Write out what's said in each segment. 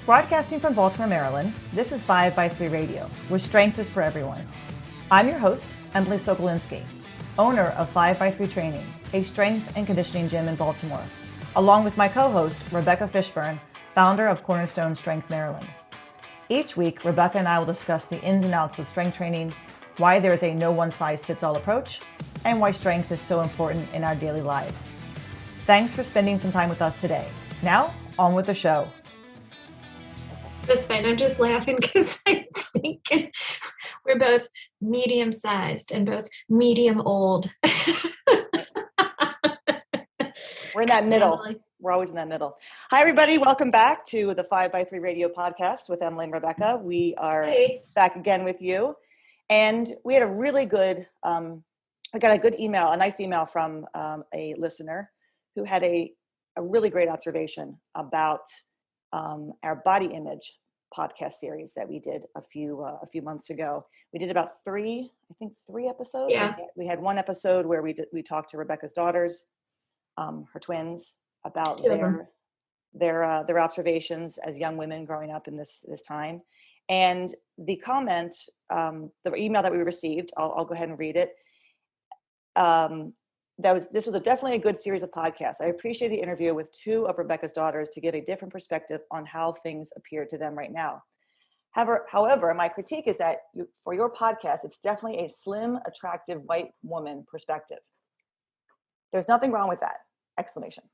Broadcasting from Baltimore, Maryland, this is 5x3 Radio, where strength is for everyone. I'm your host, Emily Sokolinski, owner of 5x3 Training, a strength and conditioning gym in Baltimore, along with my co-host, Rebecca Fishburne, founder of Cornerstone Strength Maryland. Each week, Rebecca and I will discuss the ins and outs of strength training, why there is a no one-size-fits-all approach, and why strength is so important in our daily lives. Thanks for spending some time with us today. Now, on with the show. That's fine. I'm just laughing because I'm thinking we're both medium-sized and both medium old. We're in that middle. We're always in that middle. Hi, everybody. Welcome back to the 5x3 Radio podcast with Emily and Rebecca. We are back again with you. And we had a really good, I got a good email, a nice email from a listener who had a really great observation about our body image podcast series that we did a few months ago. We did about three episodes. Yeah. We had one episode where we talked to Rebecca's daughters, her twins, about their observations as young women growing up in this time. And the comment, the email that we received, I'll go ahead and read it. This was definitely a good series of podcasts. I appreciate the interview with two of Rebecca's daughters to give a different perspective on how things appear to them right now. However, my critique is that for your podcast, it's definitely a slim, attractive white woman perspective. There's nothing wrong with that! Exclamation.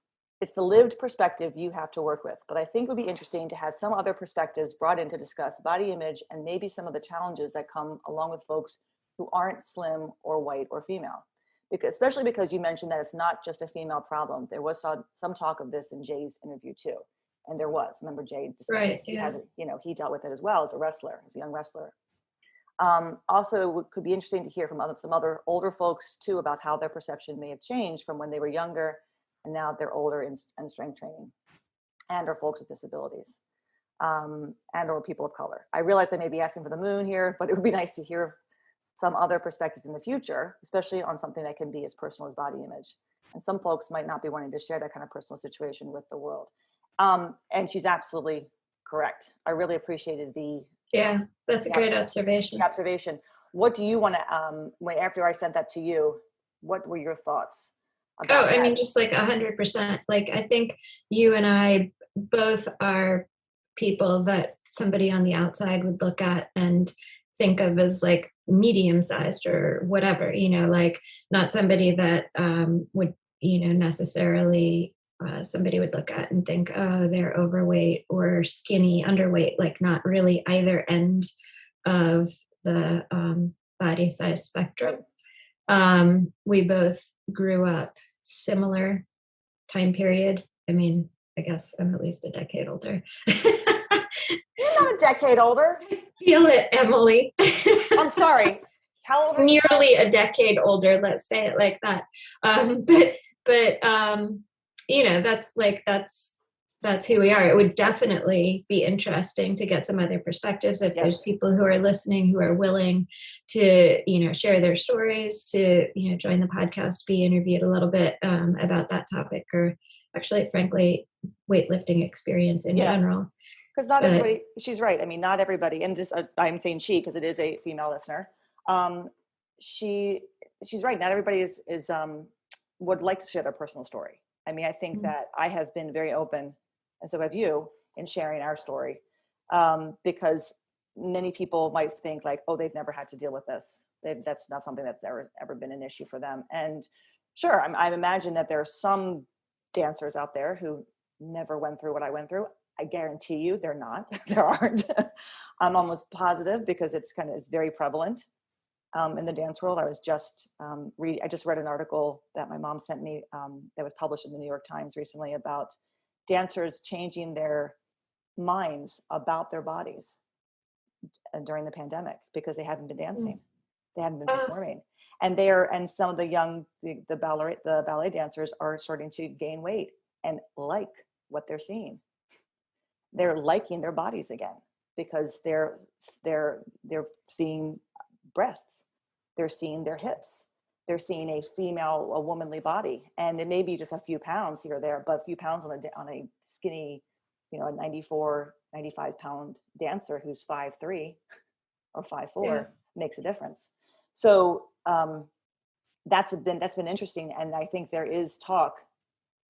It's the lived perspective you have to work with, but I think it would be interesting to have some other perspectives brought in to discuss body image and maybe some of the challenges that come along with folks who aren't slim or white or female. Especially because you mentioned that it's not just a female problem. There was some talk of this in Jay's interview too. And there was. Remember Jay discussed right, it. He dealt with it as well as a young wrestler. Also, it could be interesting to hear from some other older folks too about how their perception may have changed from when they were younger and now they're older in strength training, and or folks with disabilities, and or people of color. I realize I may be asking for the moon here, but it would be nice to hear some other perspectives in the future, especially on something that can be as personal as body image. And some folks might not be wanting to share that kind of personal situation with the world. And she's absolutely correct. I really appreciated that's a great observation. What do you want to, after I sent that to you, what were your thoughts about that? I mean, just like 100%. Like, I think you and I both are people that somebody on the outside would look at and think of as like medium-sized or whatever, like not somebody that would, necessarily somebody would look at and think, oh, they're overweight or skinny, underweight, like not really either end of the body size spectrum. We both grew up similar time period. I mean, I guess I'm at least a decade older. You're not a decade older. Feel it, Emily. I'm sorry. How old are you? Nearly a decade older, let's say it like that. That's who we are. It would definitely be interesting to get some other perspectives if there's people who are listening who are willing to, share their stories, to, join the podcast, be interviewed a little bit about that topic, or actually, frankly, weightlifting experience in general. Because not everybody, she's right. I mean, not everybody, and this, I'm saying she, because it is a female listener. She's right. Not everybody is would like to share their personal story. I mean, I think that I have been very open, and so have you, in sharing our story, because many people might think like, oh, they've never had to deal with this. That's not something that's ever been an issue for them. And sure, I imagine that there are some dancers out there who never went through what I went through. I guarantee you there aren't. I'm almost positive because it's very prevalent in the dance world. I just read an article that my mom sent me that was published in the New York Times recently about dancers changing their minds about their bodies during the pandemic because they haven't been dancing. They haven't been performing. And some of the ballet dancers are starting to gain weight and like what they're seeing. They're liking their bodies again because they're seeing breasts, they're seeing their hips, they're seeing a womanly body, and it may be just a few pounds here or there, but a few pounds on a skinny a 94, 95-pound dancer who's 5'3" or 5'4" Yeah. makes a difference. So that's been interesting. And I think there is talk.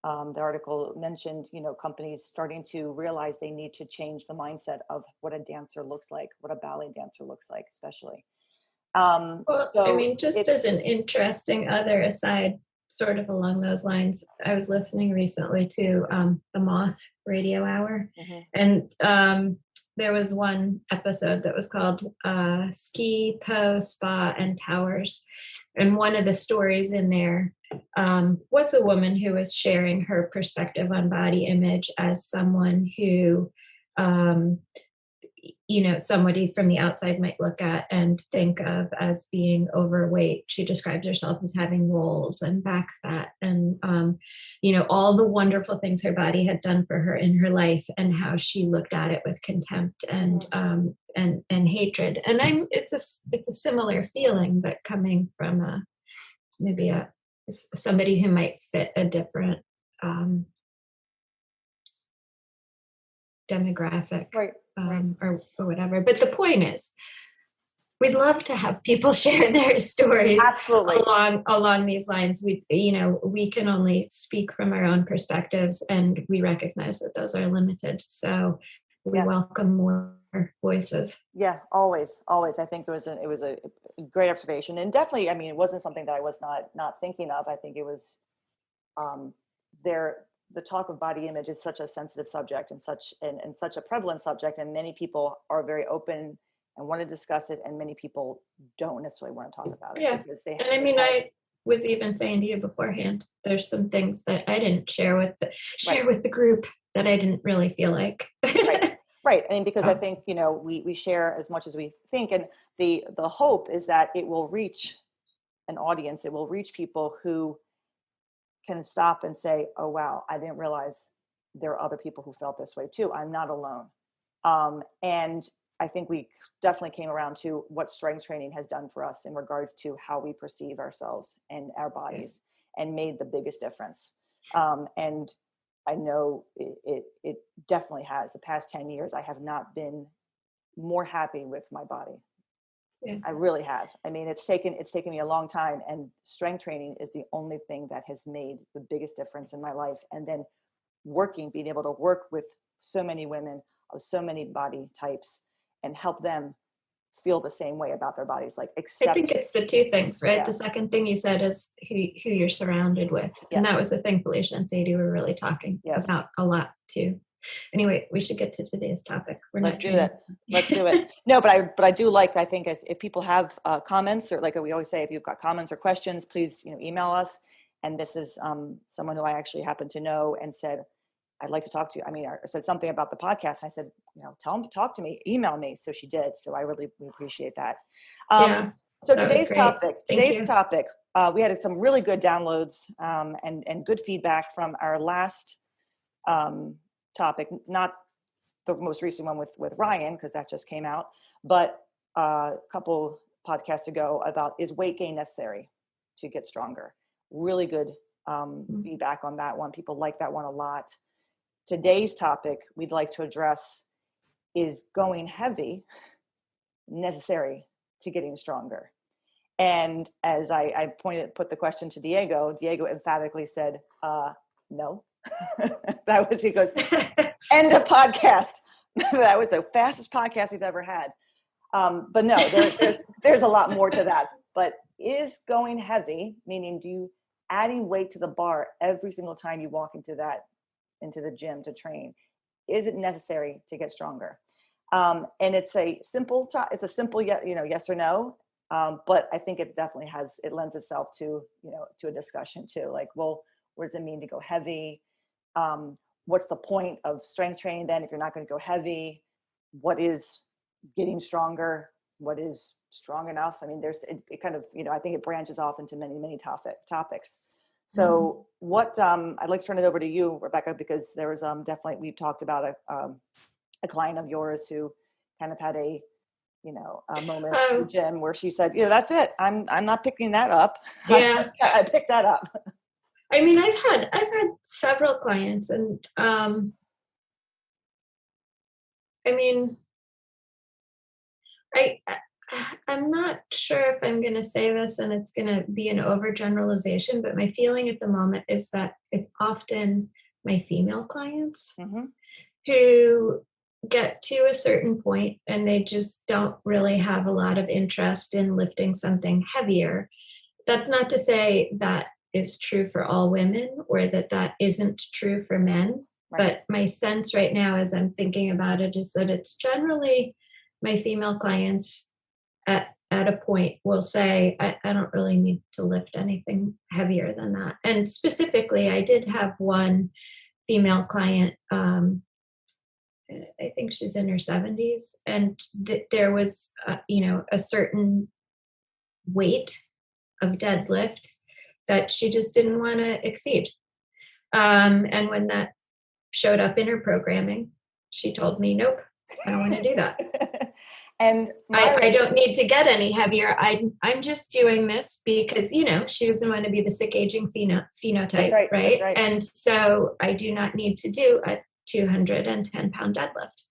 The article mentioned, companies starting to realize they need to change the mindset of what a dancer looks like, what a ballet dancer looks like, especially. Well, I So mean, just as an interesting other aside, sort of along those lines, I was listening recently to the Moth Radio Hour, Mhm. and there was one episode that was called Ski, Po, Spa, and Towers. And one of the stories in there was a woman who was sharing her perspective on body image as someone who, somebody from the outside might look at and think of as being overweight. She described herself as having rolls and back fat and, all the wonderful things her body had done for her in her life, and how she looked at it with contempt and hatred. And it's a similar feeling, but coming from maybe somebody who might fit a different demographic, Right. or whatever. But the point is, we'd love to have people share their stories. Absolutely. along these lines. We can only speak from our own perspectives, and we recognize that those are limited. So we welcome more voices. Yeah, always. I think it was a great observation, and definitely, I mean, it wasn't something that I was not thinking of. I think it was the talk of body image is such a sensitive subject and such a prevalent subject, and many people are very open and want to discuss it, and many people don't necessarily want to talk about it because they. And I mean, I was even saying to you beforehand, there's some things that I didn't share with the group that I didn't really feel like. Right. I mean, because I think, we share as much as we think, and the hope is that it will reach an audience. It will reach people who can stop and say, oh, wow, I didn't realize there are other people who felt this way too. I'm not alone. And I think we definitely came around to what strength training has done for us in regards to how we perceive ourselves and our bodies, and made the biggest difference. And I know it definitely has. The past 10 years, I have not been more happy with my body. Yeah. I really have. I mean, it's taken me a long time, and strength training is the only thing that has made the biggest difference in my life. And then being able to work with so many women of so many body types and help them feel the same way about their bodies. I think it's the two things, right? Yeah. The second thing you said is who you're surrounded with. Yes. And that was the thing Felicia and Sadie were really talking about a lot too. Anyway, we should get to today's topic. Let's do it. No, but I do I think if people have comments, or like we always say, if you've got comments or questions, please, email us. And this is someone who I actually happen to know, and said, I'd like to talk to you. I mean, I said something about the podcast. I said, tell them to talk to me, email me. So she did. So I really appreciate that. So today's topic, we had some really good downloads and good feedback from our last topic, not the most recent one with Ryan, because that just came out, but a couple podcasts ago about, is weight gain necessary to get stronger? Really good feedback on that one. People like that one a lot. Today's topic we'd like to address is going heavy necessary to getting stronger? And as I put the question to Diego emphatically said, no. He goes, end of podcast. That was the fastest podcast we've ever had. But no, there's a lot more to that. But is going heavy, meaning do you adding weight to the bar every single time you walk into the gym to train, is it necessary to get stronger? And it's a simple yes or no. But I think it definitely lends itself to a discussion too. Like, well, what does it mean to go heavy? What's the point of strength training then if you're not going to go heavy? What is getting stronger? What is strong enough? I mean, it kind of, I think it branches off into many, many topics. So what, I'd like to turn it over to you, Rebecca, because there was definitely, we've talked about a client of yours who kind of had a moment in the gym where she said, that's it. I'm not picking that up. Yeah. I picked that up. I mean, I've had several clients, and I mean, I I'm not sure if I'm gonna say this and it's gonna be an overgeneralization, but my feeling at the moment is that it's often my female clients Mm-hmm. who get to a certain point and they just don't really have a lot of interest in lifting something heavier. That's not to say that is true for all women or that that isn't true for men. Right. But my sense right now, as I'm thinking about it, is that it's generally my female clients at a point will say, I don't really need to lift anything heavier than that. And specifically, I did have one female client. I think she's in her 70s, and there was, a certain weight of deadlift that she just didn't want to exceed. And when that showed up in her programming, she told me, nope, I don't want to do that. And I don't need to get any heavier. I'm just doing this because, she doesn't want to be the sick aging phenotype, That's right? right? That's right. And so I do not need to do a 210-pound deadlift.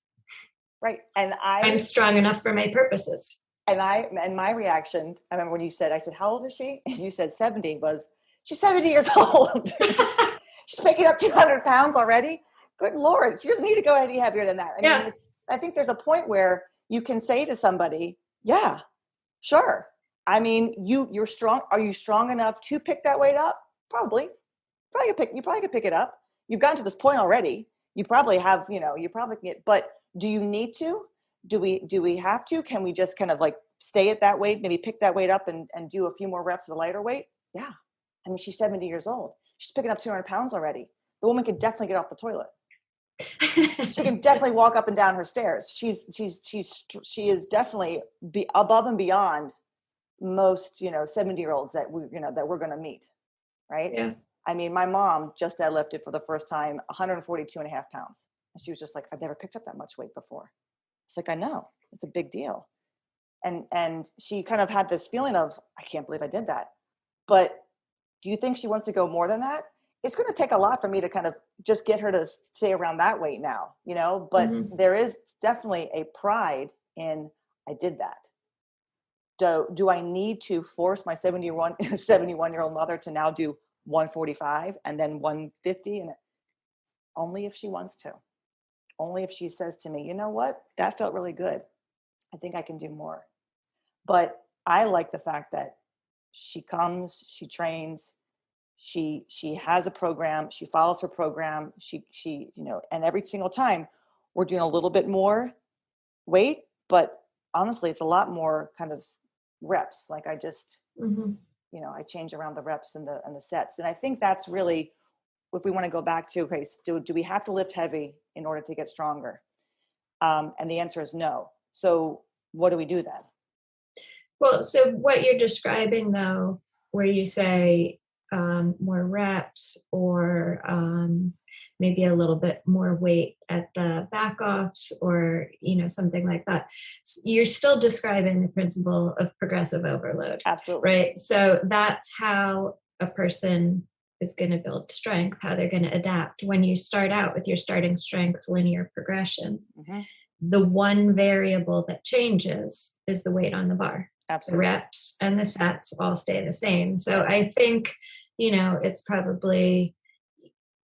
Right. And I'm strong enough for my purposes. And my reaction, I remember when you said, I said, how old is she? And you said 70, was, she's 70 years old. She's picking up 200 pounds already. Good Lord. She doesn't need to go any heavier than that. I mean, I think there's a point where you can say to somebody, yeah, sure. I mean, you're strong. Are you strong enough to pick that weight up? Probably. You probably could pick it up. You've gotten to this point already. You probably have, you probably can get, but do you need to? Do we have to? Can we just kind of like stay at that weight, maybe pick that weight up and do a few more reps of a lighter weight? Yeah. I mean, she's 70 years old. She's picking up 200 pounds already. The woman can definitely get off the toilet. She can definitely walk up and down her stairs. She is definitely above and beyond most, 70-year-olds that we're going to meet. Right. Yeah. I mean, my mom just deadlifted for the first time 142 and a half pounds. And she was just like, I've never picked up that much weight before. It's like, I know, it's a big deal. And she kind of had this feeling of, I can't believe I did that. But do you think she wants to go more than that? It's going to take a lot for me to kind of just get her to stay around that weight now, but there is definitely a pride in, I did that. Do I need to force my 71-year-old mother to now do 145 and then 150? And only if she wants to. Only if she says to me, you know what, that felt really good. I think I can do more. But I like the fact that she comes, she trains, she has a program, she follows her program, she and every single time we're doing a little bit more weight, but honestly, it's a lot more kind of reps. Like I just, I change around the reps and the sets. And I think that's really, if we want to go back to, okay, so do we have to lift heavy in order to get stronger? And the answer is no. So what do we do then? Well, so what you're describing though, where you say more reps or maybe a little bit more weight at the back offs or, something like that, you're still describing the principle of progressive overload. Absolutely. Right. So that's how a person is going to build strength, how they're going to adapt. When you start out with your starting strength linear progression, the one variable that changes is the weight on the bar. Absolutely. The reps and the sets all stay the same. So I think, it's probably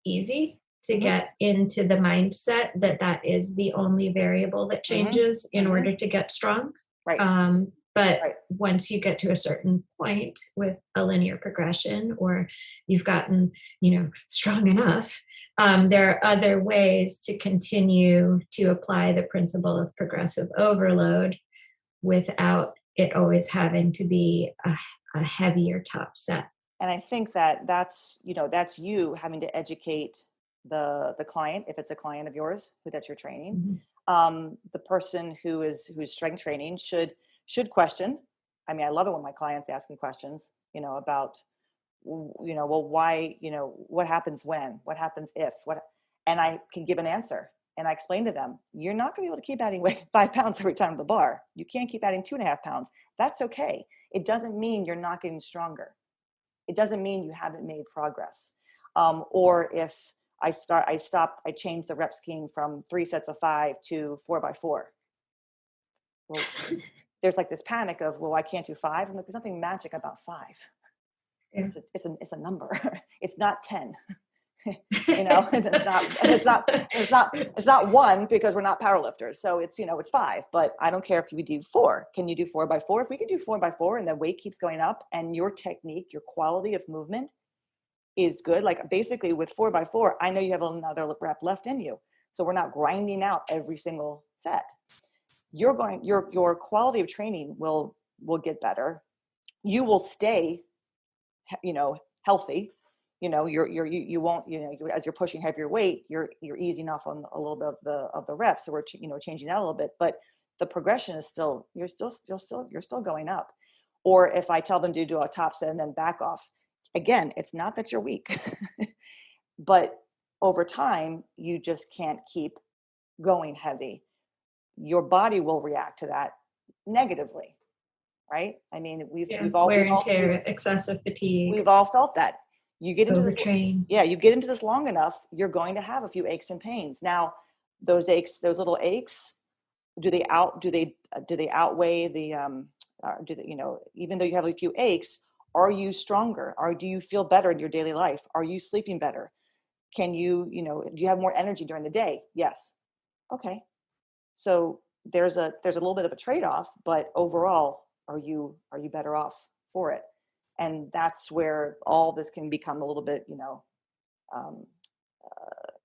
easy to get into the mindset that is the only variable that changes in order to get strong. Right. But once you get to a certain point with a linear progression or you've gotten, strong enough, there are other ways to continue to apply the principle of progressive overload without it always having to be a heavier top set. And I think that's you having to educate the client, if it's a client of yours that you're training. The person who's strength training should question. I mean, I love it when my clients ask me questions, about, well, why, what happens when, what happens if, and I can give an answer. And I explain to them, you're not going to be able to keep adding 5 pounds every time at the bar. You can't keep adding 2.5 pounds. That's okay. It doesn't mean you're not getting stronger. It doesn't mean you haven't made progress. Or if I changed the rep scheme from 3 sets of 5 to 4x4. Well, there's like this panic of, well, I can't do 5. I'm like, there's nothing magic about 5. Yeah. It's a number. It's not 10. It's not 1, because we're not powerlifters. So it's 5, but I don't care if you do 4. Can you do 4x4? If we can do 4x4 and the weight keeps going up and your technique, your quality of movement is good. Like basically with 4x4, I know you have another rep left in you. So we're not grinding out every single set. Your quality of training will get better. You will stay, healthy. You won't, as you're pushing heavier weight, you're easing off on a little bit of the reps. So we're, changing that a little bit, but the progression is still, you're still going up. Or if I tell them to do a top set and then back off, again, it's not that you're weak, but over time, you just can't keep going heavy. Your body will react to that negatively, right? I mean, we've all wear and tear, excessive fatigue. We've all felt that. You get into overtrain. you get into this long enough, you're going to have a few aches and pains. Now, those little aches, do they outweigh the even though you have a few aches, are you stronger? Or do you feel better in your daily life? Are you sleeping better? Can you, do you have more energy during the day? Yes. Okay. So there's a little bit of a trade-off, but overall, are you better off for it? And that's where all this can become a little bit,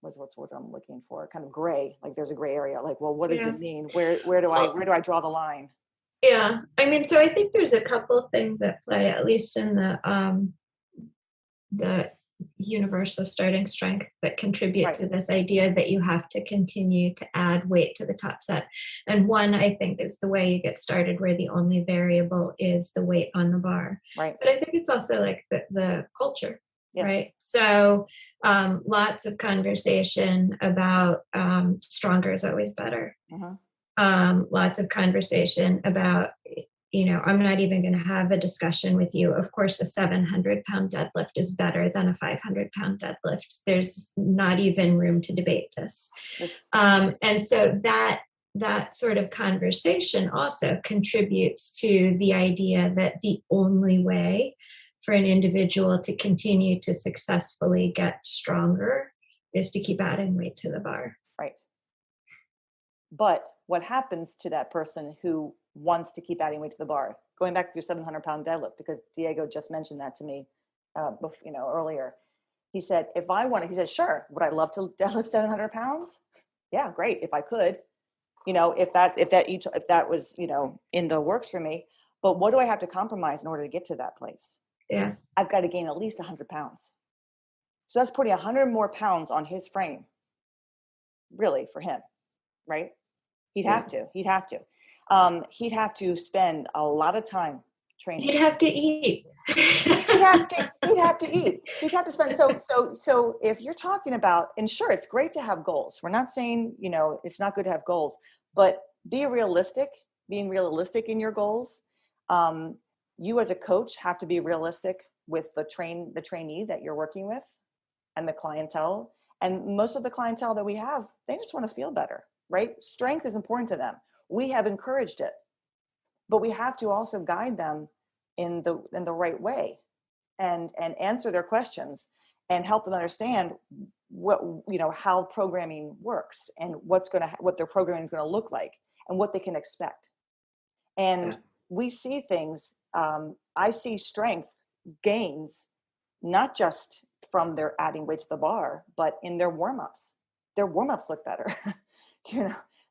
what's the word I'm looking for? Kind of gray. Like there's a gray area. Like, well, what does it mean? Where do I draw the line? Yeah, I mean, so I think there's a couple of things at play, at least in the universe of starting strength, that contribute to this idea that you have to continue to add weight to the top set. And one, I think, is the way you get started, where the only variable is the weight on the bar. Right. But I think it's also like the culture. Yes. Right. So lots of conversation about stronger is always better. Uh-huh. Lots of conversation about, I'm not even going to have a discussion with you. Of course, a 700-pound deadlift is better than a 500-pound deadlift. There's not even room to debate this. Yes. And so that sort of conversation also contributes to the idea that the only way for an individual to continue to successfully get stronger is to keep adding weight to the bar. Right. But what happens to that person who wants to keep adding weight to the bar? Going back to your 700-pound deadlift, because Diego just mentioned that to me, earlier. He said, he said, sure, would I love to deadlift 700 pounds? Yeah, great. If I could, if that was, in the works for me, but what do I have to compromise in order to get to that place? Yeah. I've got to gain at least 100 pounds. So that's putting 100 more pounds on his frame, really, for him, right? He'd have to. He'd have to spend a lot of time training. He'd have to eat. He'd have to eat. He'd have to spend. So if you're talking about, and sure, it's great to have goals. We're not saying, it's not good to have goals, but being realistic in your goals. You as a coach have to be realistic with the trainee that you're working with and the clientele. And most of the clientele that we have, they just want to feel better, right? Strength is important to them. We have encouraged it, but we have to also guide them in the right way and answer their questions and help them understand what, how programming works and what their programming is going to look like and what they can expect. And we see things, I see strength gains, not just from their adding weight to the bar, but in their warm-ups. Their warm-ups look better.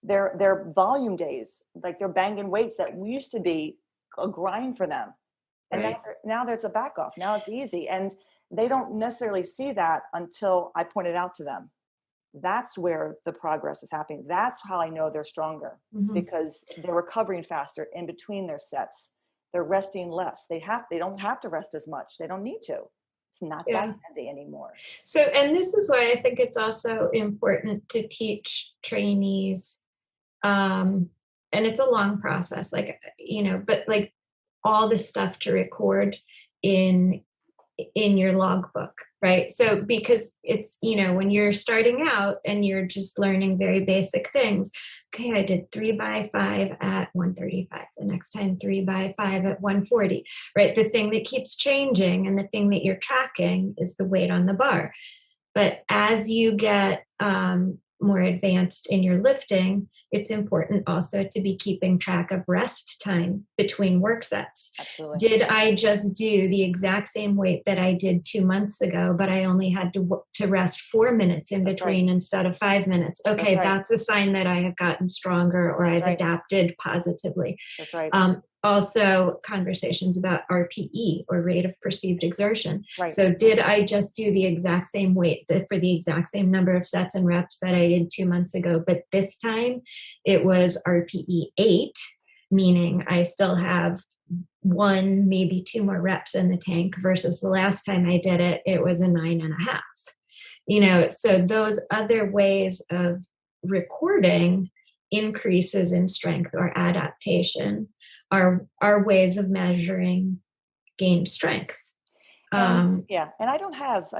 Their volume days, like they're banging weights that used to be a grind for them. And now there's a back off. Now it's easy. And they don't necessarily see that until I point it out to them. That's where the progress is happening. That's how I know they're stronger, because they're recovering faster in between their sets. They're resting less. They don't have to rest as much. They don't need to. It's not that heavy anymore. So, and this is why I think it's also important to teach trainees, and it's a long process, but like all the stuff to record in in your logbook, right? So because it's, when you're starting out and you're just learning very basic things, okay, I did 3x5 at 135, the next time 3x5 at 140, right? The thing that keeps changing and the thing that you're tracking is the weight on the bar. But as you get more advanced in your lifting, it's important also to be keeping track of rest time between work sets. Absolutely. Did I just do the exact same weight that I did 2 months ago, but I only had to rest 4 minutes in between instead of 5 minutes? Okay, that's a sign that I have gotten stronger or I've adapted positively. That's right. Also, conversations about RPE, or rate of perceived exertion. Right. So did I just do the exact same weight for the exact same number of sets and reps that I did 2 months ago, but this time it was RPE 8, meaning I still have 1, maybe 2 more reps in the tank, versus the last time I did it, it was a 9.5. So those other ways of recording increases in strength or adaptation are ways of measuring gained strength. And I don't have,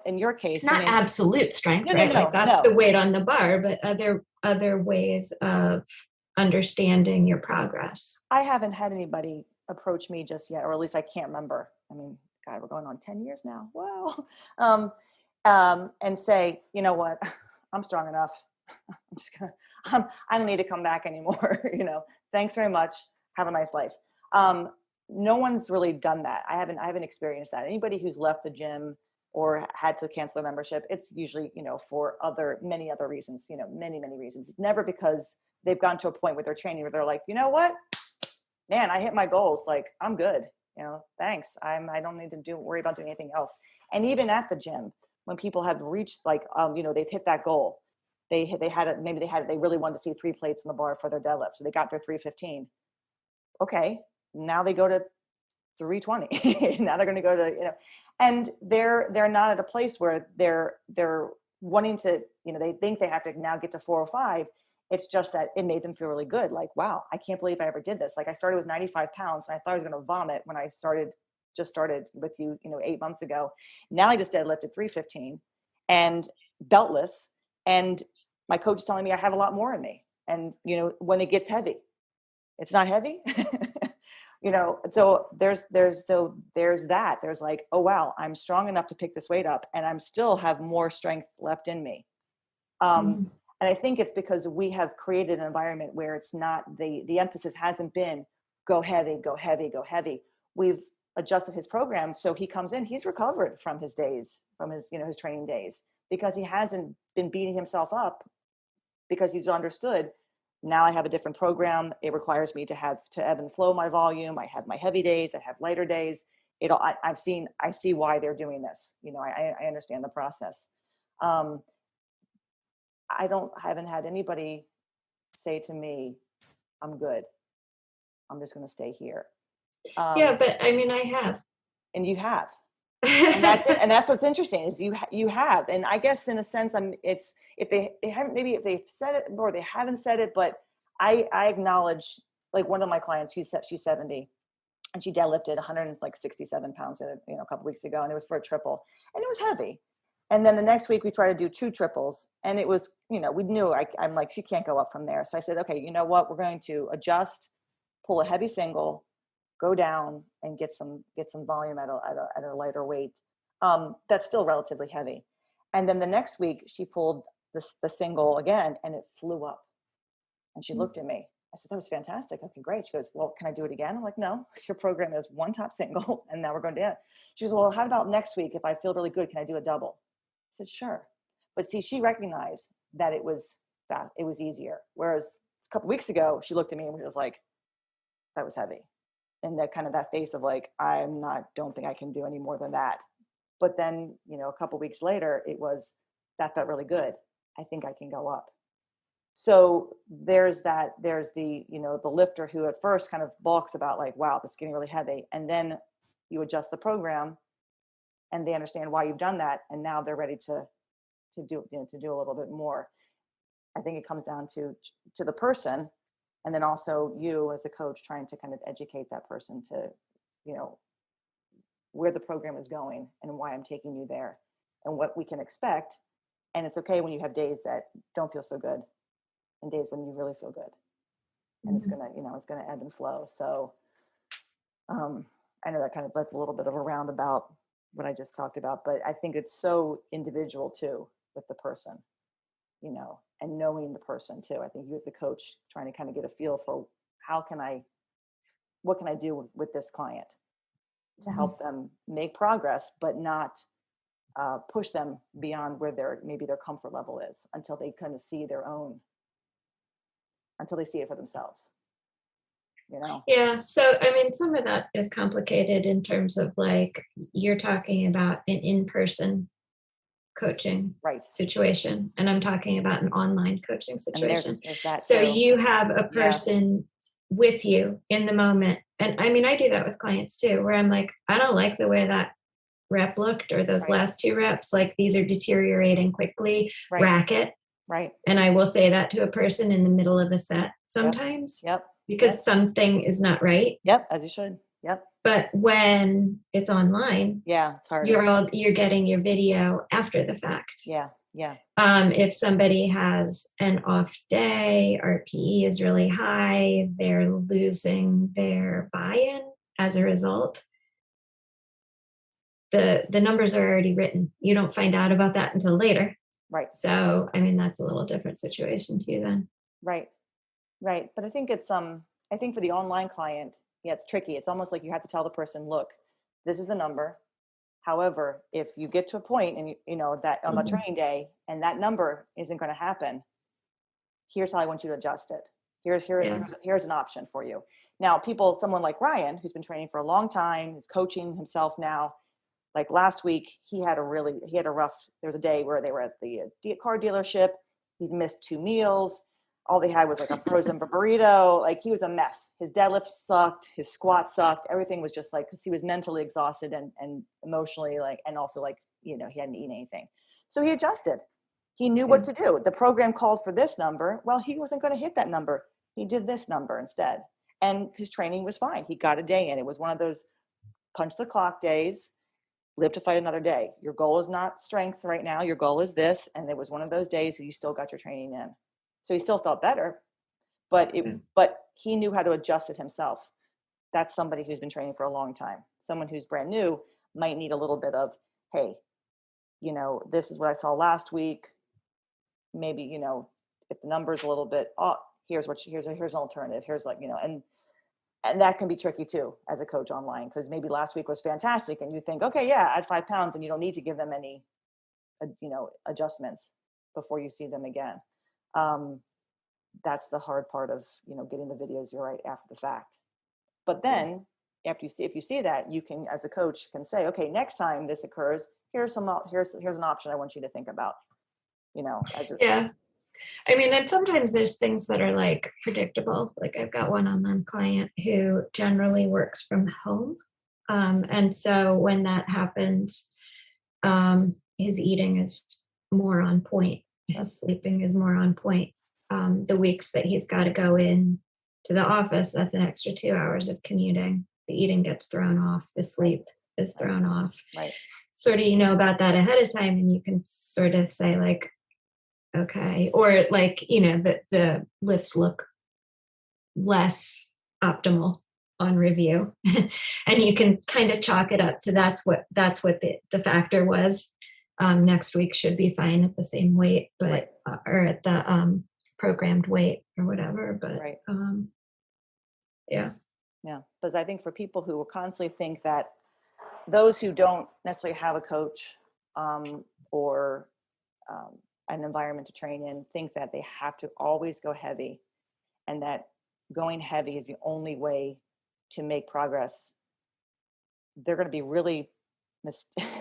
in your case, not absolute strength, right? No, that's the weight on the bar, but other ways of understanding your progress. I haven't had anybody approach me just yet, or at least I can't remember. God, we're going on 10 years now. Wow. And say, you know what, I'm strong enough. I don't need to come back anymore. Thanks very much. Have a nice life. No one's really done that. I haven't experienced that. Anybody who's left the gym or had to cancel their membership, it's usually, for many other reasons, many, many reasons. It's never because they've gotten to a point with their training where they're like, you know what, man, I hit my goals. Like, I'm good. Thanks. I don't need to worry about doing anything else. And even at the gym, when people have reached they've hit that goal, they really wanted to see 3 plates on the bar for their deadlift. So they got their 315. Okay. Now they go to 320. Now they're going to go to, and they're not at a place where they're wanting to, they think they have to now get to 405. It's just that it made them feel really good. Like, wow, I can't believe I ever did this. Like, I started with 95 pounds and I thought I was going to vomit when I started with you, 8 months ago. Now I just deadlifted 315 and beltless. And my coach is telling me I have a lot more in me. And, when it gets heavy, it's not heavy. So there's that. There's like, oh, wow, I'm strong enough to pick this weight up and I'm still have more strength left in me. And I think it's because we have created an environment where it's not the emphasis hasn't been go heavy, go heavy, go heavy. We've adjusted his program. So he comes in, he's recovered from his days, from his, his training days, because he hasn't been beating himself up, because he's understood. Now I have a different program. It requires me to ebb and flow my volume. I have my heavy days. I have lighter days. I see why they're doing this. I understand the process. I haven't had anybody say to me, I'm good. I'm just going to stay here. But I have. And you have. And that's it. And that's what's interesting is you have. And I guess in a sense, it's if they haven't, maybe if they've said it or they haven't said it, but I acknowledge, like, one of my clients, she's 70 and she deadlifted 167 pounds, a couple weeks ago, and it was for a triple and it was heavy. And then the next week we tried to do 2 triples and it was, we knew I'm like, she can't go up from there. So I said, okay, you know what? We're going to adjust, pull a heavy single, go down and get some volume at a lighter weight. That's still relatively heavy. And then the next week she pulled the single again and it flew up. And she looked at me. I said, that was fantastic. Okay, great. She goes, well, can I do it again? I'm like, no, your program is 1 top single and now we're going down. She goes, well, how about next week? If I feel really good, can I do a double? I said, sure. But see, she recognized that it was easier. Whereas a couple weeks ago, she looked at me and was like, that was heavy. And that kind of that face of like, don't think I can do any more than that. But then, a couple weeks later, that felt really good. I think I can go up. So there's the lifter who at first kind of balks about like, wow, it's getting really heavy. And then you adjust the program and they understand why you've done that. And now they're ready to do a little bit more. I think it comes down to the person. And then also you as a coach trying to kind of educate that person to, where the program is going and why I'm taking you there and what we can expect. And it's okay when you have days that don't feel so good and days when you really feel good. And it's gonna, it's gonna ebb and flow. So I know that kind of lets a little bit of a roundabout what I just talked about, but I think it's so individual too with the person, and knowing the person too. I think you as the coach trying to kind of get a feel for what can I do with this client to help them make progress, but not push them beyond where maybe their comfort level is until they kind of see until they see it for themselves. Yeah. So, I mean, some of that is complicated in terms of like, you're talking about an in-person coaching situation, and I'm talking about an online coaching situation. There's that so too. You have a person with you in the moment. And I mean, I do that with clients too, where I'm like, I don't like the way that rep looked or those last 2 reps, like these are deteriorating quickly, rack it. Right. And I will say that to a person in the middle of a set sometimes. Yep. Because something is not right. Yep, as you should. Yep. But when it's online, it's hard. You're getting your video after the fact. Yeah. If somebody has an off day, RPE is really high, they're losing their buy-in as a result. The numbers are already written. You don't find out about that until later. Right. So, I mean, that's a little different situation too then. Right. But I think I think for the online client, it's tricky. It's almost like you have to tell the person, look, this is the number. However, if you get to a point and that on the training day and that number isn't going to happen, here's how I want you to adjust it. Here's an option for you. Now, someone like Ryan, who's been training for a long time, is coaching himself now. Like last week, he had a rough, there was a day where they were at the car dealership. He'd missed 2 meals. All they had was like a frozen burrito. Like he was a mess. His deadlift sucked. His squat sucked. Everything was just like, because he was mentally exhausted and emotionally and also he hadn't eaten anything. So he adjusted. He knew what to do. The program called for this number. Well, he wasn't going to hit that number. He did this number instead. And his training was fine. He got a day in. It was one of those punch the clock days, live to fight another day. Your goal is not strength right now. Your goal is this. And it was one of those days you still got your training in. So he still felt better, but he knew how to adjust it himself. That's somebody who's been training for a long time. Someone who's brand new might need a little bit of, hey, this is what I saw last week. Maybe, if the number's a little bit, here's an alternative. Here's and that can be tricky too as a coach online, because maybe last week was fantastic and you think, okay, add 5 pounds and you don't need to give them any, adjustments before you see them again. That's the hard part of, getting the videos right after the fact. But then if you see that, you can, as a coach, can say, okay, next time this occurs, here's an option I want you to think about, I mean, and sometimes there's things that are like predictable. Like I've got one online client who generally works from home. And so when that happens, his eating is more on point. His sleeping is more on point. The weeks that he's got to go in to the office, that's an extra 2 hours of commuting. The eating gets thrown off. The sleep is thrown off. Right. Sort of, about that ahead of time, and you can sort of say like, okay, or like, the lifts look less optimal on review, and you can kind of chalk it up to that's what the factor was. Next week should be fine at the same weight, but or at the programmed weight or whatever. But because I think for people who will constantly think that those who don't necessarily have a coach or an environment to train in think that they have to always go heavy, and that going heavy is the only way to make progress, they're going to be really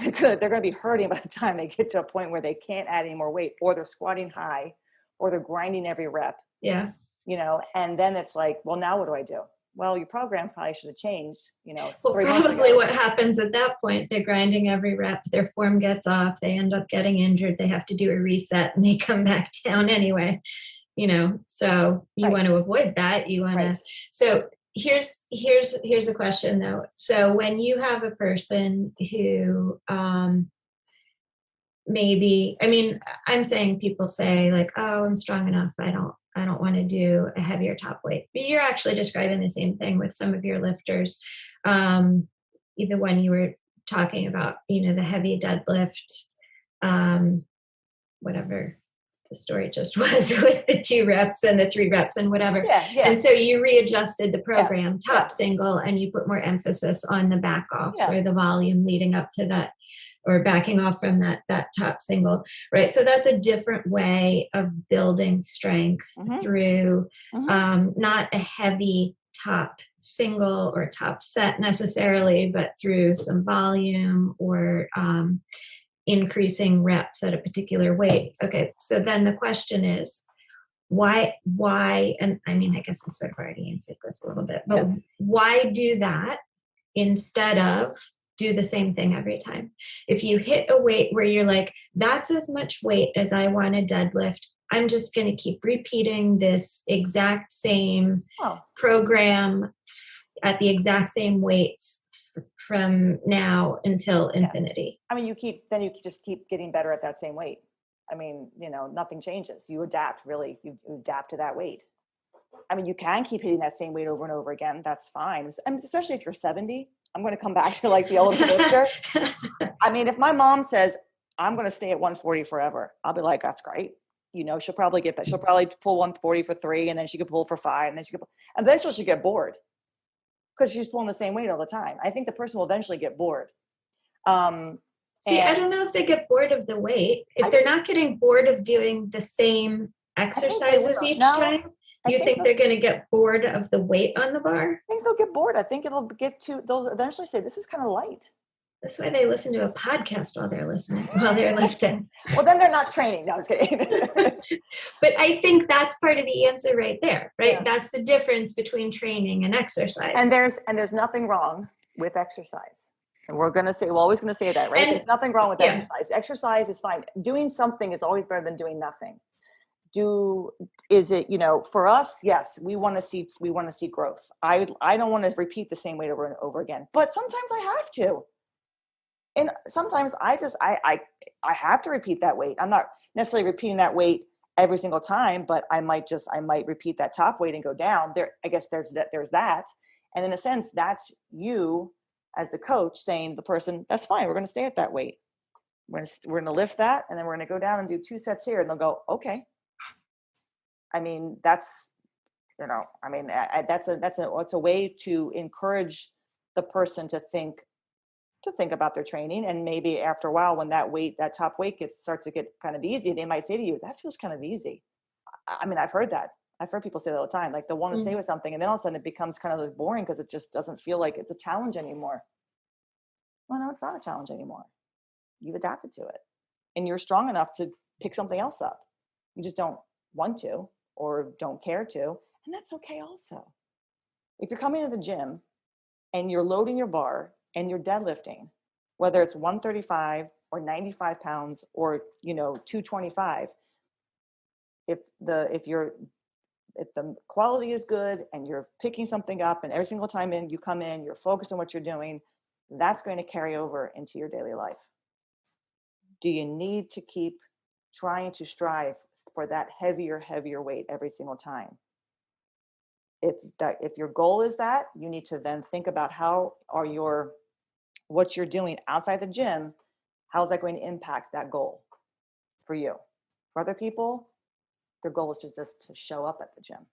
they're going to be hurting by the time they get to a point where they can't add any more weight, or they're squatting high, or they're grinding every rep. Yeah. And then it's like, well, now what do I do? Well, your program probably should have changed, Well, probably what happens at that point, they're grinding every rep, their form gets off, they end up getting injured, they have to do a reset, and they come back down anyway, so you want to avoid that. You want to, so here's a question though. So when you have a person who maybe, I mean, I'm saying people say like, oh, I'm strong enough, I don't want to do a heavier top weight. But you're actually describing the same thing with some of your lifters. The one you were talking about, the heavy deadlift, whatever the story just was with the 2 reps and the 3 reps and whatever. Yeah. And so you readjusted the program, top single, and you put more emphasis on the back offs or the volume leading up to that, or backing off from that top single, right? So that's a different way of building strength through not a heavy top single or top set necessarily, but through some volume or increasing reps at a particular weight. Okay, so then the question is, why, and I mean, I guess I sort of already answered this a little bit, but why do that instead of do the same thing every time? If you hit a weight where you're like, that's as much weight as I want to deadlift, I'm just going to keep repeating this exact same program at the exact same weights from now until infinity. I mean, you just keep getting better at that same weight. I mean, nothing changes. You adapt, really. You adapt to that weight. I mean, you can keep hitting that same weight over and over again. That's fine. And especially if you're 70, I'm going to come back to like the old lifter. I mean, if my mom says, I'm going to stay at 140 forever, I'll be like, that's great. She'll probably get that. She'll probably pull 140 for 3, and then she could pull for 5, and then eventually she'll get bored because she's pulling the same weight all the time. I think the person will eventually get bored. I don't know if they get bored of the weight. If they're not getting bored of doing the same exercises each time, you think they're going to get bored of the weight on the bar? I think they'll get bored. I think they'll eventually say, this is kind of light. That's why they listen to a podcast while they're lifting. Well, then they're not training. No, I was kidding. But I think that's part of the answer right there, right? Yeah. That's the difference between training and exercise. And there's nothing wrong with exercise. And we're always going to say that, right? There's nothing wrong with exercise. Exercise is fine. Doing something is always better than doing nothing. For us, yes, we want to see growth. I don't want to repeat the same weight over and over again, but sometimes I have to. And sometimes I have to repeat that weight. I'm not necessarily repeating that weight every single time, but I might repeat that top weight and go down there. I guess there's that. And in a sense, that's you as the coach saying to the person, that's fine. We're going to stay at that weight. We're going to lift that. And then we're going to go down and do 2 sets here. And they'll go, okay. I mean, that's a way to encourage the person to think about their training. And maybe after a while, when that top weight starts to get kind of easy, they might say to you, that feels kind of easy. I mean, I've heard that. I've heard people say that all the time, like they'll want to stay with something, and then all of a sudden it becomes kind of like boring because it just doesn't feel like it's a challenge anymore. Well, no, it's not a challenge anymore. You've adapted to it, and you're strong enough to pick something else up. You just don't want to or don't care to, and that's okay also. If you're coming to the gym and you're loading your bar and you're deadlifting, whether it's 135 or 95 pounds or 225, if the quality is good and you're picking something up, and every single time you come in, you're focused on what you're doing, that's going to carry over into your daily life. Do you need to keep trying to strive for that heavier weight every single time? If your goal is that, you need to then think about what you're doing outside the gym, how is that going to impact that goal for you? For other people, their goal is just to show up at the gym,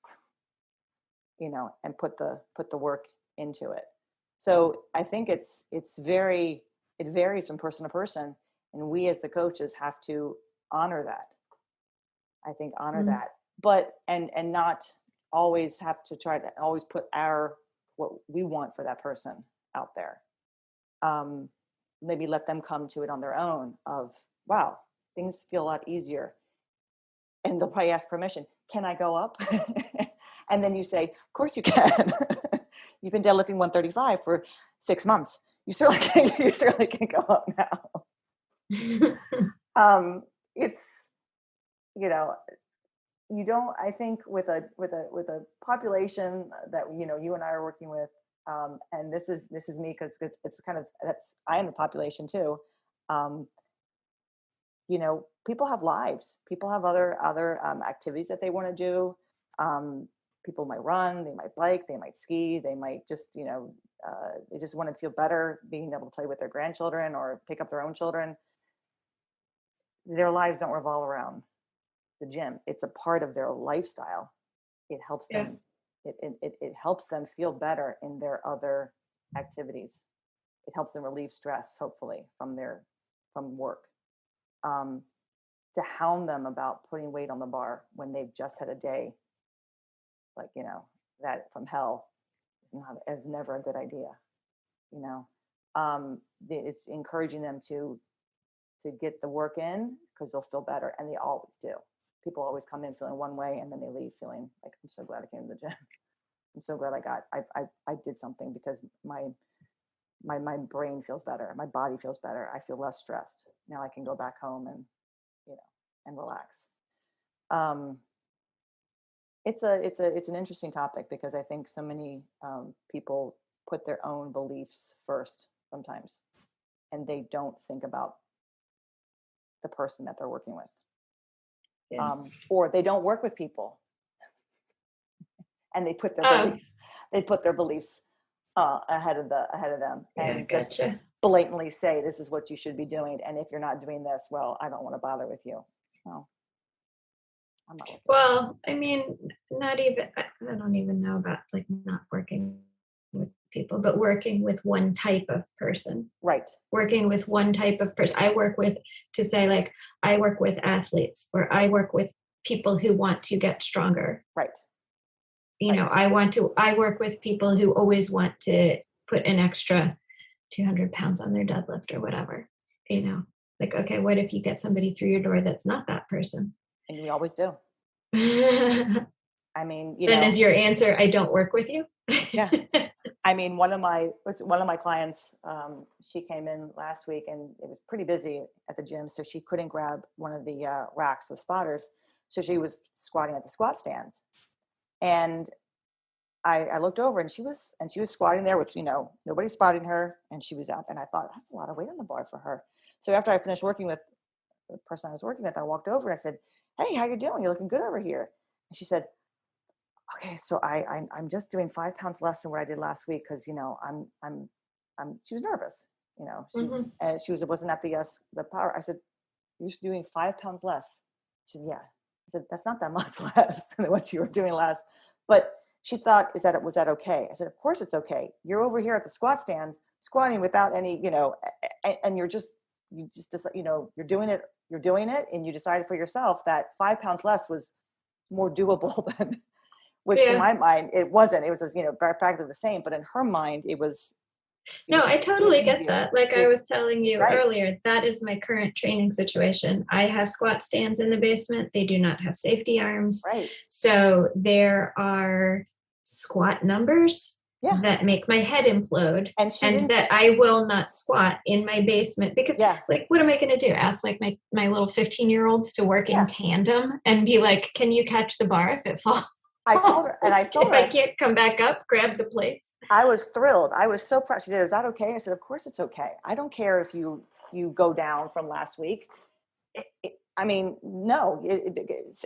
and put the work into it. So I think it varies from person to person, and we as the coaches have to honor that. I think that, but and not always have to try to always put what we want for that person out there. Maybe let them come to it on their own of, wow, things feel a lot easier. And they'll probably ask permission. Can I go up? And then you say, of course you can. You've been deadlifting 135 for 6 months. You certainly can go up now. It's, you don't, I think with a population that, you know, you and I are working with, and this is me, because it's kind of, I am the population too. You know, people have lives, people have other activities that they want to do. People might run, they might bike, they might ski, they might just, you know, they just want to feel better being able to play with their grandchildren or pick up their own children. Their lives don't revolve around the gym. It's a part of their lifestyle. It helps them, it helps them feel better in their other activities. It helps them relieve stress, hopefully, from work. To hound them about putting weight on the bar when they've just had a day, like, you know, that from hell, is never a good idea. You know, it's encouraging them to get the work in, because they'll feel better, and they always do. People always come in feeling one way, and then they leave feeling like, I'm so glad I came to the gym. I'm so glad I did something, because my brain feels better, my body feels better, I feel less stressed. Now I can go back home and, you know, and relax. It's an interesting topic, because I think so many people put their own beliefs first sometimes, and they don't think about the person that they're working with. Yeah. Or they don't work with people, and they put their beliefs ahead of them, and just blatantly say, this is what you should be doing, and if you're not doing this, well, I don't want to bother with you. No, I'm not. Well, I mean, not even, I don't even know about like not working with people, but working with one type of person. Right. Working with one type of person. I work with athletes, or I work with people who want to get stronger. Right. You know, I work with people who always want to put an extra 200 pounds on their deadlift or whatever, you know, like, okay, what if you get somebody through your door that's not that person? And we always do. I mean, you then know, is your answer, I don't work with you? Yeah. I mean, one of my clients, she came in last week, and it was pretty busy at the gym, so she couldn't grab one of the racks with spotters. So she was squatting at the squat stands, and I looked over, and she was squatting there with, you know, nobody spotting her, and she was out. And I thought, that's a lot of weight on the bar for her. So after I finished working with the person I was working with, I walked over and I said, hey, how you doing? You're looking good over here. And she said, okay, so I'm just doing 5 pounds less than what I did last week, because, you know, she was nervous, you know, and she wasn't at the power. I said, you're just doing 5 pounds less. She said, yeah. I said, that's not that much less than what you were doing last. But she thought, was that okay? I said, of course it's okay. You're over here at the squat stands squatting without any, you know, and you just, you know, you're doing it, and you decided for yourself that 5 pounds less was more doable than, which in my mind, it wasn't. It was, you know, practically the same, but in her mind, it was. I totally get that. Like I was telling you earlier, that is my current training situation. I have squat stands in the basement. They do not have safety arms. Right. So there are squat numbers that make my head implode, and that I will not squat in my basement, because like, what am I going to do? Ask like my little 15-year-olds to work in tandem and be like, can you catch the bar if it falls? I told her, if I can't come back up, grab the plates. I was thrilled. I was so proud. She said, is that okay? I said, of course it's okay. I don't care if you go down from last week. I mean, no,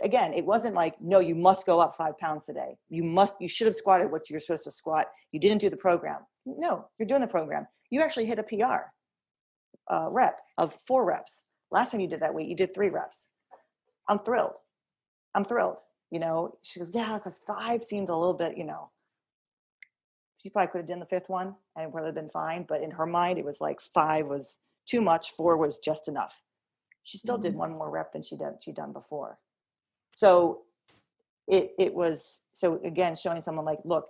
again, it wasn't like, no, you must go up 5 pounds today. You should have squatted what you were supposed to squat. You didn't do the program. No, you're doing the program. You actually hit a PR rep of 4 reps. Last time you did that weight, you did 3 reps. I'm thrilled. You know, she goes, yeah, because 5 seemed a little bit, you know, she probably could have done the 5th one and it would have been fine. But in her mind, it was like 5 was too much, 4 was just enough. She still did 1 more rep than she'd done before. So it was, so again, showing someone like, look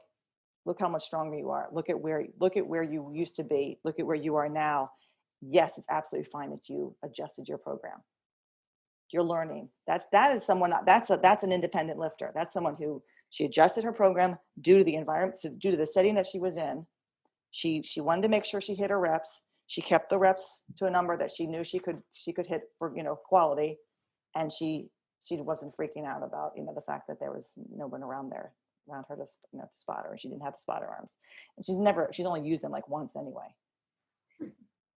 how much stronger you are. Look at where you used to be. Look at where you are now. Yes, it's absolutely fine that you adjusted your program. You're learning. That is someone, that's an independent lifter. That's someone who, she adjusted her program due to the environment, due to the setting that she was in. She wanted to make sure she hit her reps. She kept the reps to a number that she knew she could hit for, you know, quality. And she she wasn't freaking out about, the fact that there was no one around her to, to spot her, and she didn't have the spotter arms, and she's only used them like once anyway.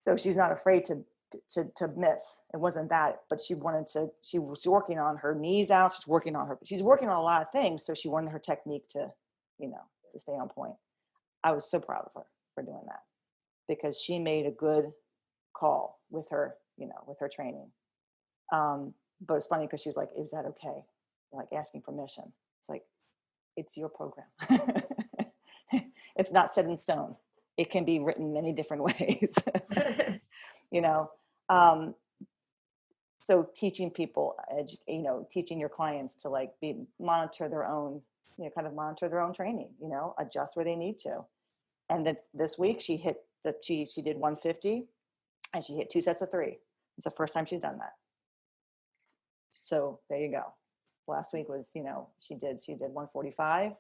So she's not afraid to miss. It wasn't that, but she was working on her knees out. She's working on a lot of things. So she wanted her technique to stay on point. I was so proud of her for doing that, because she made a good call with her, with her training. But it's funny because she was like, is that okay? Like asking permission. It's like, it's your program. It's not set in stone. It can be written many different ways. So teaching people, teaching your clients to like monitor their own, monitor their own training, adjust where they need to. And this week she did 150 and she hit 2 sets of 3. It's the first time she's done that. So there you go. Last week was, she did 145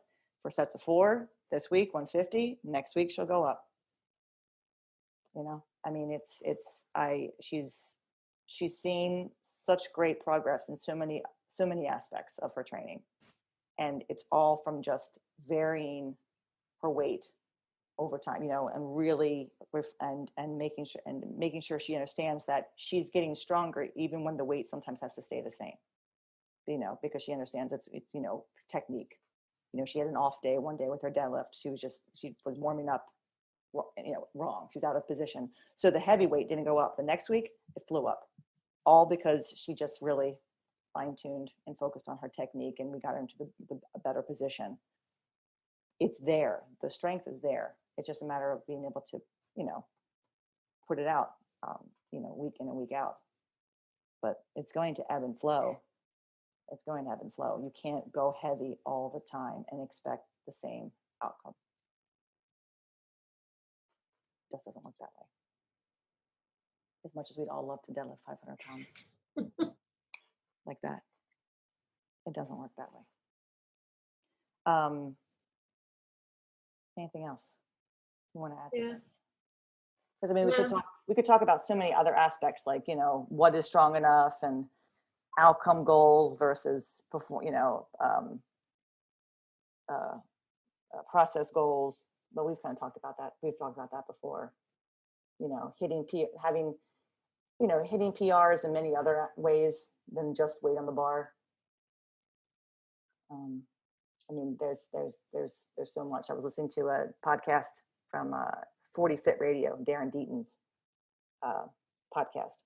for sets of 4. This week, 150. Next week she'll go up. I mean, she's seen such great progress in so many aspects of her training. And it's all from just varying her weight over time, and really, and making sure she understands that she's getting stronger, even when the weight sometimes has to stay the same, because she understands it's technique. She had an off day one day with her deadlift. She was warming up, wrong. She's out of position. So the heavy weight didn't go up. The next week it flew up, all because she just really fine-tuned and focused on her technique, and we got her into a better position. It's there. The strength is there. It's just a matter of being able to, put it out, week in and week out. But it's going to ebb and flow. It's going to ebb and flow. You can't go heavy all the time and expect the same outcome. It just doesn't work that way. As much as we'd all love to deadlift 500 pounds like that, it doesn't work that way. Anything else you want to add to this? Because I mean, we could talk about so many other aspects, like what is strong enough, and outcome goals versus process goals. But we've kind of talked about that. We've talked about that before. Hitting PRs in many other ways than just weight on the bar. I mean, there's so much. I was listening to a podcast from Fivex3 Radio, Darren Deaton's podcast,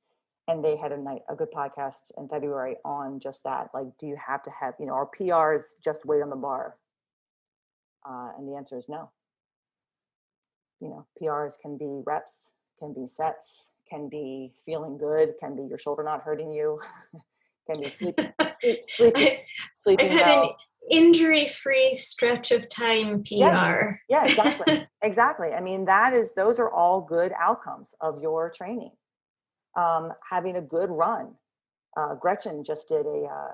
and they had a good podcast in February on just that. Like, do you have to have, are PRs just weight on the bar? And the answer is no. PRs can be reps, can be sets, can be feeling good, can be your shoulder not hurting you, can be sleeping well. Injury-free stretch of time PR. Yeah, exactly. Exactly. I mean, those are all good outcomes of your training. Having a good run. Gretchen just did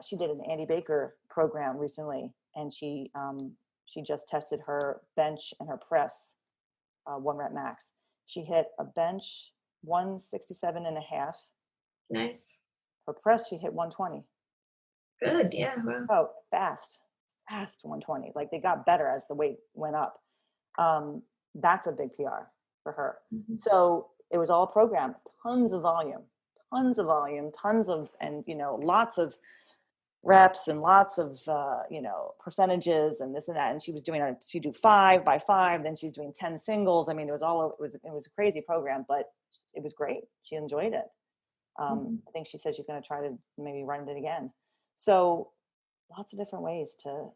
she did an Andy Baker program recently, and she just tested her bench and her press, 1 rep max. She hit a bench 167.5. Nice. Her press, she hit 120. Good. Yeah. Wow. Oh, fast 120. Like, they got better as the weight went up. That's a big PR for her. Mm-hmm. So it was all programmed, tons of volume, and lots of reps and lots of, percentages and this and that. And she was she'd do 5 by 5, then she's doing 10 singles. I mean, it was a crazy program, but it was great. She enjoyed it. I think she said she's going to try to maybe run it again. So lots of different ways to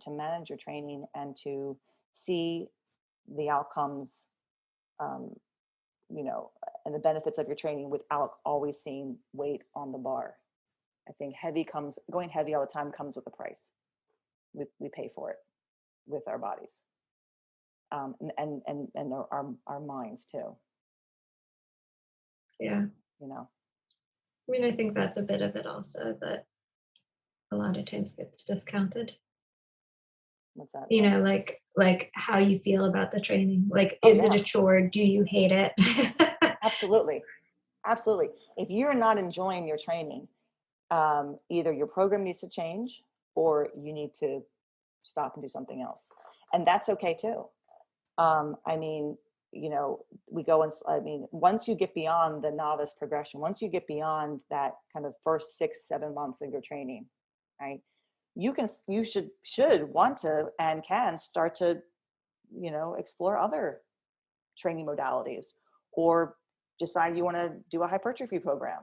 manage your training and to see the outcomes, and the benefits of your training without always seeing weight on the bar. I think going heavy all the time comes with a price. We pay for it with our bodies, and our minds too. Yeah. I mean, I think that's a bit of it also, that a lot of times gets discounted. What's that? Like how you feel about the training. Like, is it a chore? Do you hate it? Absolutely. If you're not enjoying your training, either your program needs to change or you need to stop and do something else. And that's okay too. I mean, you know, we go and, I mean, once you get beyond the novice progression, once you get beyond that kind of first 6-7 months of your training, right? You should want to and can start to, you know, explore other training modalities, or decide you want to do a hypertrophy program,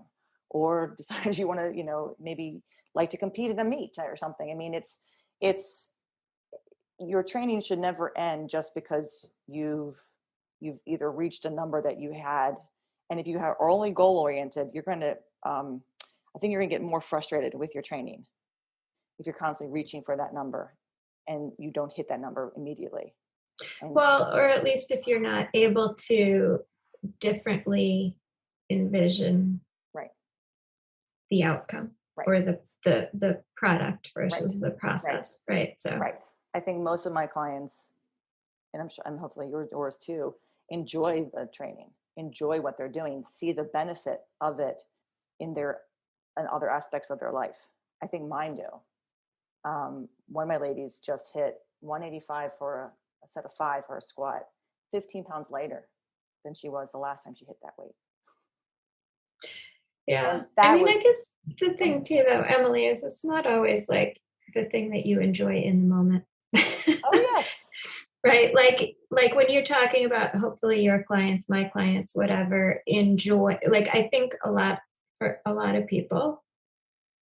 or decide you want to, you know, maybe like to compete in a meet or something. I mean, it's your training should never end just because you've either reached a number that you had. And if you are only goal oriented, you're going to, I think you're going to get more frustrated with your training if you're constantly reaching for that number and you don't hit that number immediately. And, Well, or at least if you're not able to differently envision right. the outcome, Right. or the product versus Right. the process, right? So right. I think most of my clients, and I'm sure, and hopefully yours too, enjoy the training, enjoy what they're doing, see the benefit of it in other aspects of their life. I think mine do. One of my ladies just hit 185 for a set of 5 for a squat, 15 pounds later than she was the last time she hit that weight. yeah, I mean, I guess the thing too, though, Emily, is it's not always like the thing that you enjoy in the moment. Oh yes. Right, like when you're talking about, hopefully your clients, my clients, whatever, enjoy, like I think for a lot of people,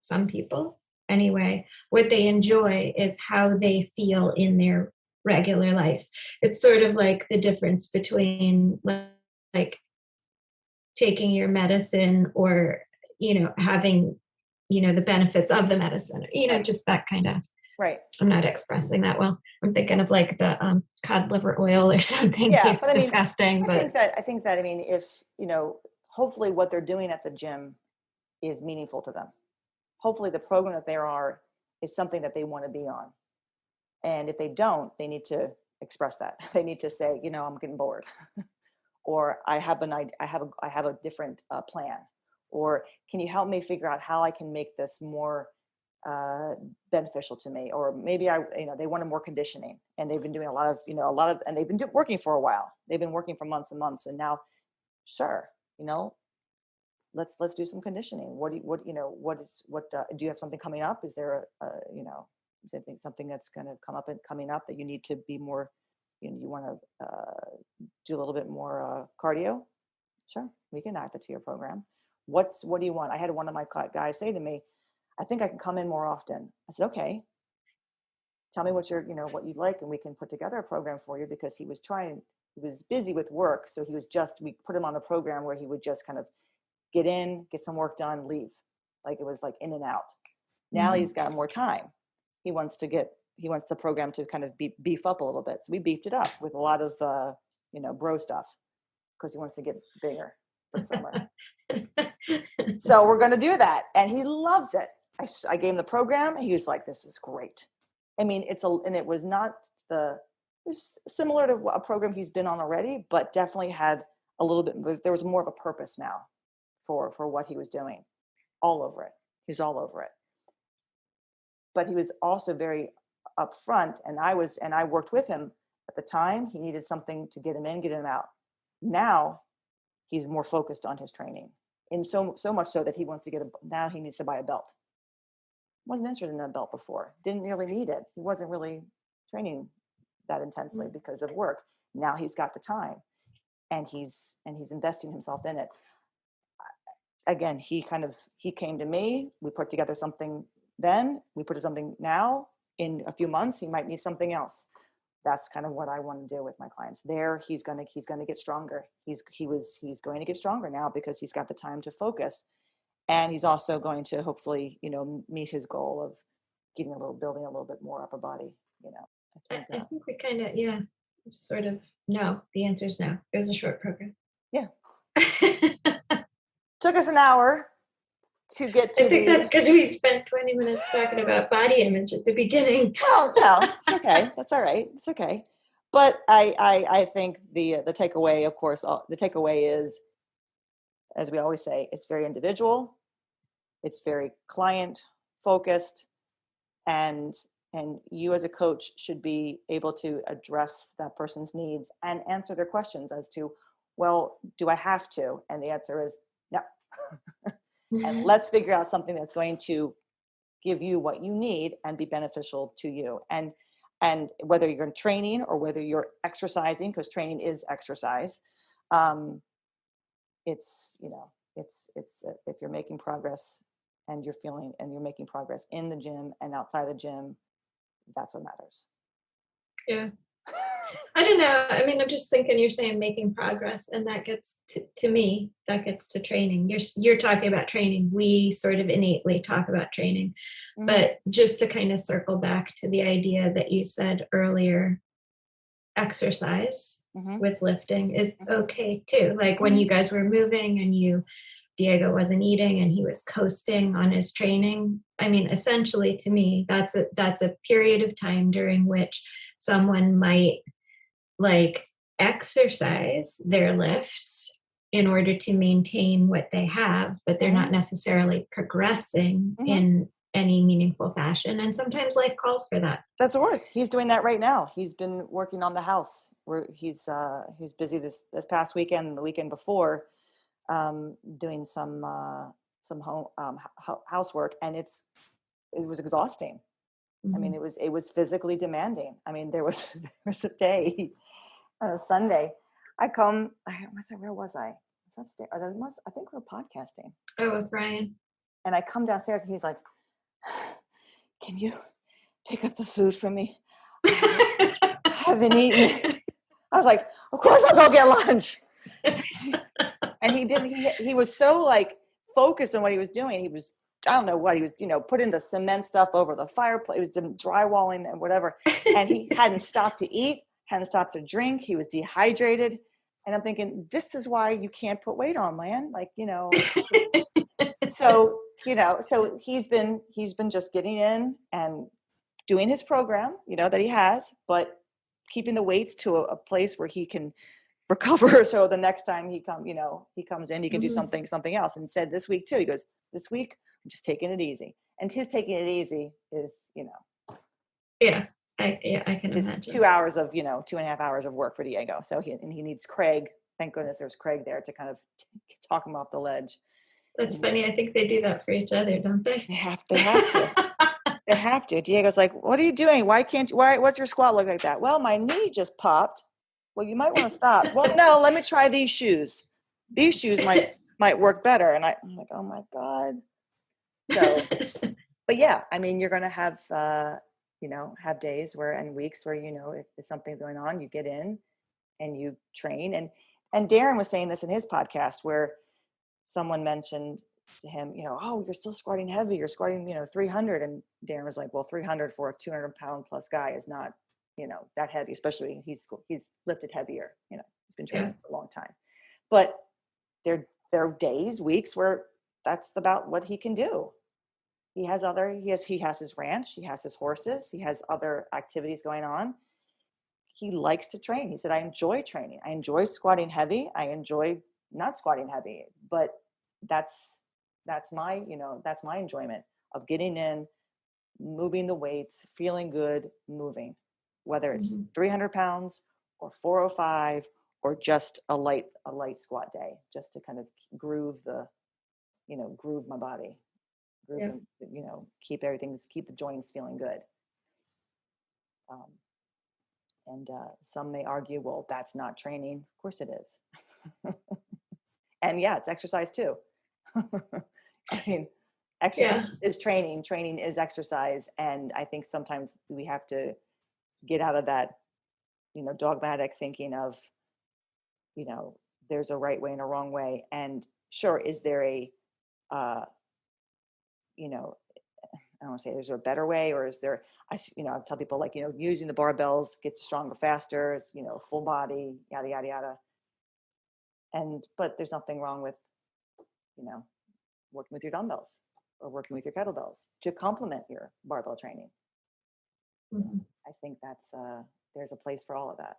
some people anyway, what they enjoy is how they feel in their regular life. It's sort of like the difference between like taking your medicine, or, you know, having, you know, the benefits of the medicine, you know, Right. just that kind of. Right. I'm not expressing that well. I'm thinking of like the cod liver oil or something. Yeah, Tastes but I mean, disgusting. I think that I mean, if, you know, hopefully what they're doing at the gym is meaningful to them. Hopefully the program that they are is something that they want to be on. And if they don't, they need to express that. They need to say, you know, I'm getting bored, or I have a different plan, or can you help me figure out how I can make this more beneficial to me? Or maybe they wanted more conditioning, and they've been doing a lot of, and they've been working for a while. They've been working for months and months, and now, sure, you know, let's do some conditioning. Do you have something coming up? Is there something that's going to coming up that you need to be more, you want to do a little bit more cardio? Sure, we can add that to your program. What do you want? I had one of my guys say to me, I think I can come in more often. I said, okay, tell me what you'd like, and we can put together a program for you, because he was busy with work. So we put him on a program where he would just kind of get in, get some work done, leave. Like it was like in and out. Now he's got more time. He wants the program to kind of beef up a little bit. So we beefed it up with a lot of, bro stuff, because he wants to get bigger for the summer. So we're going to do that. And he loves it. I gave him the program, and he was like, this is great. I mean, it was similar to a program he's been on already, but definitely had a little bit, there was more of a purpose now for what he was doing. All over it. He's all over it. But he was also very upfront, and I worked with him at the time. He needed something to get him in, get him out. Now he's more focused on his training, and so much so that he wants to now he needs to buy a belt. Wasn't interested in a belt before. Didn't really need it. He wasn't really training that intensely because of work. Now he's got the time, and he's investing himself in it. Again, he came to me. We put together something then. We put something now. In a few months, he might need something else. That's kind of what I want to do with my clients. There, he's going to get stronger. He's going to get stronger now because he's got the time to focus, and he's also going to hopefully, meet his goal of building a little bit more upper body. I think we kind of, sort of. No, the answer is no. It was a short program. Yeah. Took us an hour to get to. I think that's because we spent 20 minutes talking about body image at the beginning. Well, no, it's okay. That's all right. It's okay. But I think the takeaway, of course, the takeaway is, as we always say, it's very individual. It's very client focused, and you as a coach should be able to address that person's needs and answer their questions as to, well, do I have to? And the answer is no. And let's figure out something that's going to give you what you need and be beneficial to you. And whether you're in training or whether you're exercising, because training is exercise, it's, if you're making progress and you're making progress in the gym and outside the gym, that's what matters. Yeah. I don't know. I mean, I'm just thinking, you're saying making progress, and that gets to me, that gets to training. You're talking about training. We sort of innately talk about training, but just to kind of circle back to the idea that you said earlier, exercise with lifting is okay too. Like when you guys were moving and Diego wasn't eating and he was coasting on his training. I mean, essentially to me, that's a period of time during which someone might like exercise their lifts in order to maintain what they have, but they're not necessarily progressing in any meaningful fashion. And sometimes life calls for that. That's worse. He's doing that right now. He's been working on the house where he's busy this past weekend and the weekend before, doing some home housework, and it was exhausting. I mean, it was physically demanding. I mean, there was a day on a Sunday. Where was I? It's upstairs. I think we were podcasting. Oh, with Ryan. And I come downstairs and he's like, "Can you pick up the food for me? I haven't eaten." I was like, "Of course I'll go get lunch." And he was so like focused on what he was doing. He was, I don't know what he was, putting the cement stuff over the fireplace. He was drywalling and whatever. And he hadn't stopped to eat, hadn't stopped to drink. He was dehydrated. And I'm thinking, this is why you can't put weight on, man. Like, so he's been just getting in and doing his program, that he has, but keeping the weights to a place where he can recover. So the next time he comes in, he can do something else. And said this week too, he goes, "This week I'm just taking it easy." And his taking it easy is, yeah, I can imagine 2 hours of, 2.5 hours of work for Diego. So he needs Craig. Thank goodness there's Craig there to kind of talk him off the ledge. That's funny. I think they do that for each other, don't they? They have to. They have to. Diego's like, "What are you doing? What's your squat look like that?" "Well, my knee just popped." "Well, you might want to stop." "Well, no, let me try these shoes. These shoes might work better." And I'm like, oh my God. So, but yeah, I mean, you're going to have, have days and weeks where, if something's going on, you get in and you train. And Darren was saying this in his podcast where someone mentioned to him, "Oh, you're still squatting heavy. You're squatting, 300. And Darren was like, "Well, 300 for a 200-pound plus guy is not, that heavy, especially he's lifted heavier, he's been training for a long time." But there are days, weeks where that's about what he can do. He has his ranch, he has his horses, he has other activities going on. He likes to train. He said, "I enjoy training. I enjoy squatting heavy. I enjoy not squatting heavy, but that's my enjoyment of getting in, moving the weights, feeling good, moving, whether it's 300 pounds or 405 or just a light squat day, just to kind of groove my body, keep the joints feeling good." And some may argue, well, that's not training. Of course it is. And yeah, it's exercise too. I mean, exercise is training. Training is exercise. And I think sometimes we have to get out of that, dogmatic thinking of, there's a right way and a wrong way. And sure, is there I don't want to say there's a better way, or is there, I tell people like, using the barbells gets stronger faster, full body, yada, yada, yada. But there's nothing wrong with, working with your dumbbells or working with your kettlebells to complement your barbell training. I think there's a place for all of that.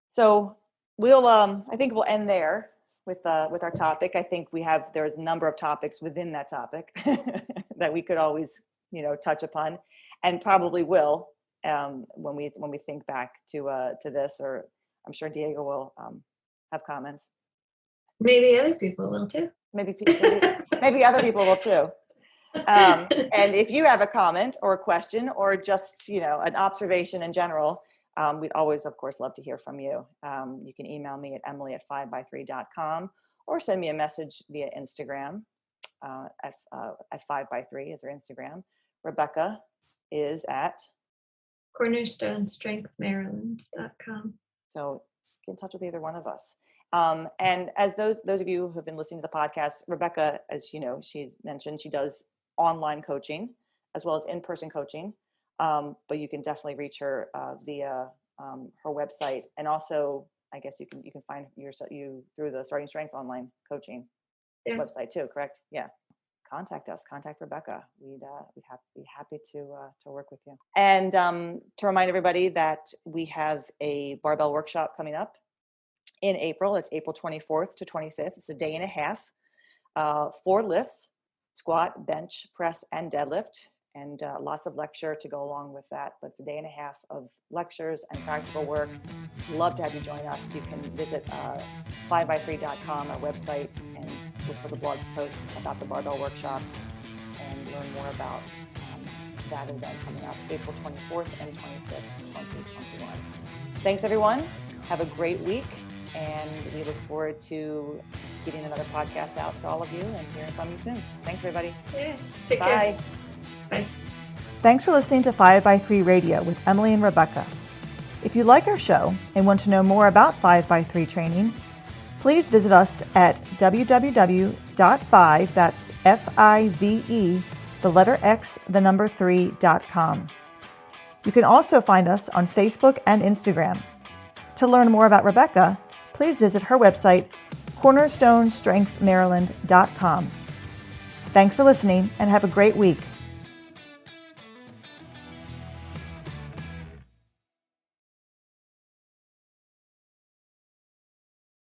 So I think we'll end there. with our topic. I think there's a number of topics within that topic that we could always, touch upon, and probably will when we think back to this. Or I'm sure Diego will have comments. Maybe other people will too. Maybe other people will too. And if you have a comment or a question or just, an observation in general, we'd always, of course, love to hear from you. You can email me at emily@5by3.com or send me a message via Instagram at 5by3 is our Instagram. Rebecca is at cornerstonestrengthmaryland.com. So get in touch with either one of us. And as those of you who have been listening to the podcast, Rebecca, as you know, she's mentioned, she does online coaching as well as in-person coaching. But you can definitely reach her via her website, and also I guess you can find you through the Starting Strength online coaching website too. Correct? Yeah. Contact us. Contact Rebecca. We'd be happy to work with you. And to remind everybody that we have a barbell workshop coming up in April. It's April 24th to 25th. It's a day and a half. 4 lifts: squat, bench, press, and deadlift. And lots of lecture to go along with that. But it's a day and a half of lectures and practical work. Love to have you join us. You can visit 5by3.com, our website, and look for the blog post about the barbell workshop and learn more about that event coming up April 24th and 25th, 2021. Thanks, everyone. Have a great week. And we look forward to getting another podcast out to all of you and hearing from you soon. Thanks, everybody. Yeah. Take Bye. care. Bye. Thanks for listening to 5by3 Radio with Emily and Rebecca. If you like our show and want to know more about 5by3 training, please visit us at www.5, that's F-I-V-E, the letter X, the number 3.com. You can also find us on Facebook and Instagram. To learn more about Rebecca, please visit her website, cornerstonestrengthmaryland.com. Thanks for listening and have a great week.